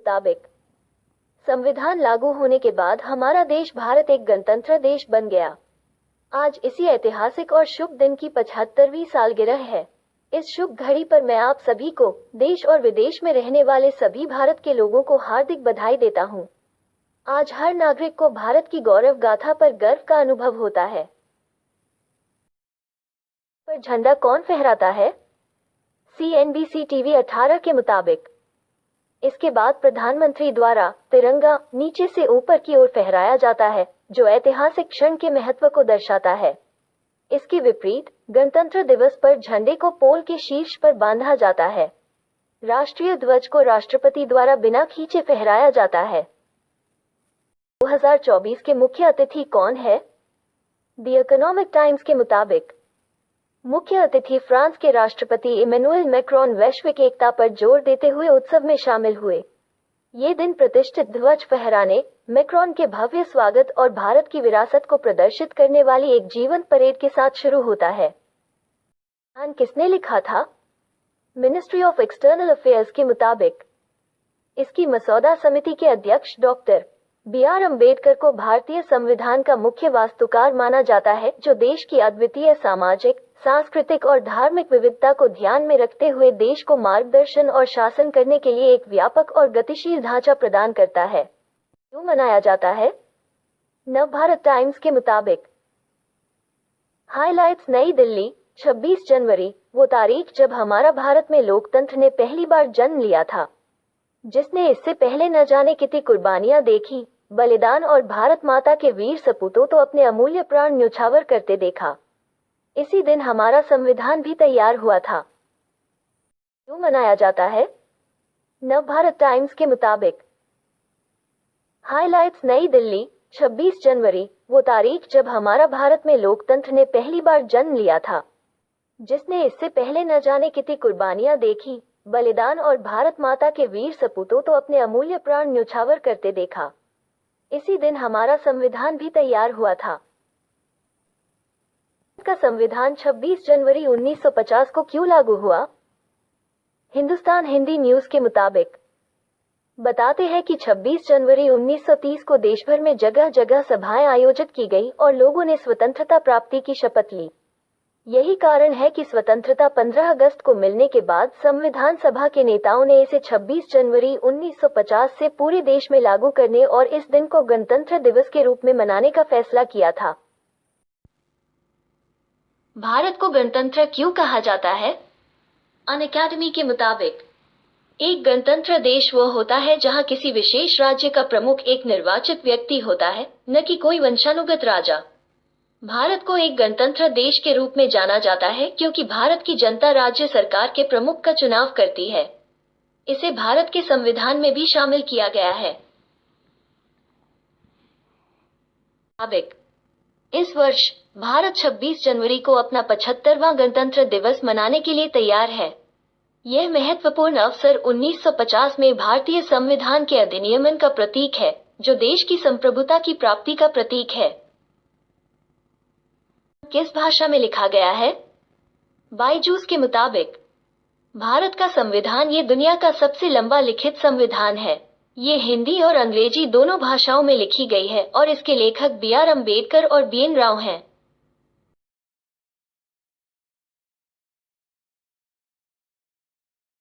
मुताबिक संविधान लागू होने के बाद हमारा देश भारत एक गणतंत्र देश बन गया। आज इसी ऐतिहासिक और शुभ दिन की 75वीं सालगिरह है। इस शुभ घड़ी पर मैं आप सभी को, देश और विदेश में रहने वाले सभी भारत के लोगों को हार्दिक बधाई देता हूं। आज हर नागरिक को भारत की गौरव गाथा पर गर्व का अनुभव होता है। पर झंडा कौन फहराता है? CNBC TV 18 के मुताबिक इसके बाद प्रधानमंत्री द्वारा तिरंगा नीचे से ऊपर की ओर फहराया जाता है, जो ऐतिहासिक क्षण के महत्व को दर्शाता है। इसके विपरीत गणतंत्र दिवस पर झंडे को पोल के शीर्ष पर बांधा जाता है। राष्ट्रीय ध्वज को राष्ट्रपति द्वारा बिना खींचे फहराया जाता है। 2024 के मुख्य अतिथि कौन है? द इकोनॉमिक टाइम्स के मुताबिक मुख्य अतिथि फ्रांस के राष्ट्रपति इमैनुअल मैक्रोन वैश्विक एकता पर जोर देते हुए उत्सव में शामिल हुए। ये दिन प्रतिष्ठित ध्वज फहराने, मैक्रोन के भव्य स्वागत और भारत की विरासत को प्रदर्शित करने वाली एक जीवंत परेड के साथ शुरू होता है। किसने लिखा था? मिनिस्ट्री ऑफ एक्सटर्नल अफेयर्स के मुताबिक इसकी मसौदा समिति के अध्यक्ष डॉक्टर BR अम्बेडकर को भारतीय संविधान का मुख्य वास्तुकार माना जाता है, जो देश की अद्वितीय सामाजिक, सांस्कृतिक और धार्मिक विविधता को ध्यान में रखते हुए देश को मार्गदर्शन और शासन करने के लिए एक व्यापक और गतिशील ढांचा प्रदान करता है। क्यों मनाया जाता है? नवभारत टाइम्स के मुताबिक हाइलाइट्स नई दिल्ली, 26 जनवरी, वो तारीख जब हमारा भारत में लोकतंत्र ने पहली बार जन्म लिया था, जिसने इससे पहले न जाने कितनी कुर्बानियां देखी, बलिदान और भारत माता के वीर सपूतों तो अपने अमूल्य प्राण न्योछावर करते देखा। इसी दिन हमारा संविधान भी तैयार हुआ था। क्यों मनाया जाता है? नवभारत टाइम्स के मुताबिक हाइलाइट्स नई दिल्ली, 26 जनवरी, वो तारीख जब हमारा भारत में लोकतंत्र ने पहली बार जन्म लिया था, जिसने इससे पहले न जाने कितनी कुर्बानियां देखी, बलिदान और भारत माता के वीर सपूतों तो अपने अमूल्य प्राण न्योछावर करते देखा। इसी दिन हमारा संविधान भी तैयार हुआ था। का संविधान 26 जनवरी 1950 को क्यों लागू हुआ? हिंदुस्तान हिंदी न्यूज के मुताबिक बताते हैं कि 26 जनवरी 1930 को देश भर में जगह जगह सभाएं आयोजित की गई और लोगों ने स्वतंत्रता प्राप्ति की शपथ ली। यही कारण है कि स्वतंत्रता 15 अगस्त को मिलने के बाद संविधान सभा के नेताओं ने इसे 26 जनवरी 1950 से पूरे देश में लागू करने और इस दिन को गणतंत्र दिवस के रूप में मनाने का फैसला किया था। भारत को गणतंत्र क्यों कहा जाता है? अनअकैडमी के मुताबिक एक गणतंत्र देश वो होता है जहां किसी विशेष राज्य का प्रमुख एक निर्वाचित व्यक्ति होता है, न कि कोई वंशानुगत राजा। भारत को एक गणतंत्र देश के रूप में जाना जाता है क्योंकि भारत की जनता राज्य सरकार के प्रमुख का चुनाव करती है। इसे भारत के संविधान में भी शामिल किया गया है। इस वर्ष भारत 26 जनवरी को अपना 75वां गणतंत्र दिवस मनाने के लिए तैयार है। यह महत्वपूर्ण अवसर 1950 में भारतीय संविधान के अधिनियमन का प्रतीक है, जो देश की संप्रभुता की प्राप्ति का प्रतीक है। किस भाषा में लिखा गया है? बायजूस के मुताबिक भारत का संविधान ये दुनिया का सबसे लंबा लिखित संविधान है। ये हिंदी और अंग्रेजी दोनों भाषाओं में लिखी गई है और इसके लेखक BR अम्बेडकर और BN राव हैं।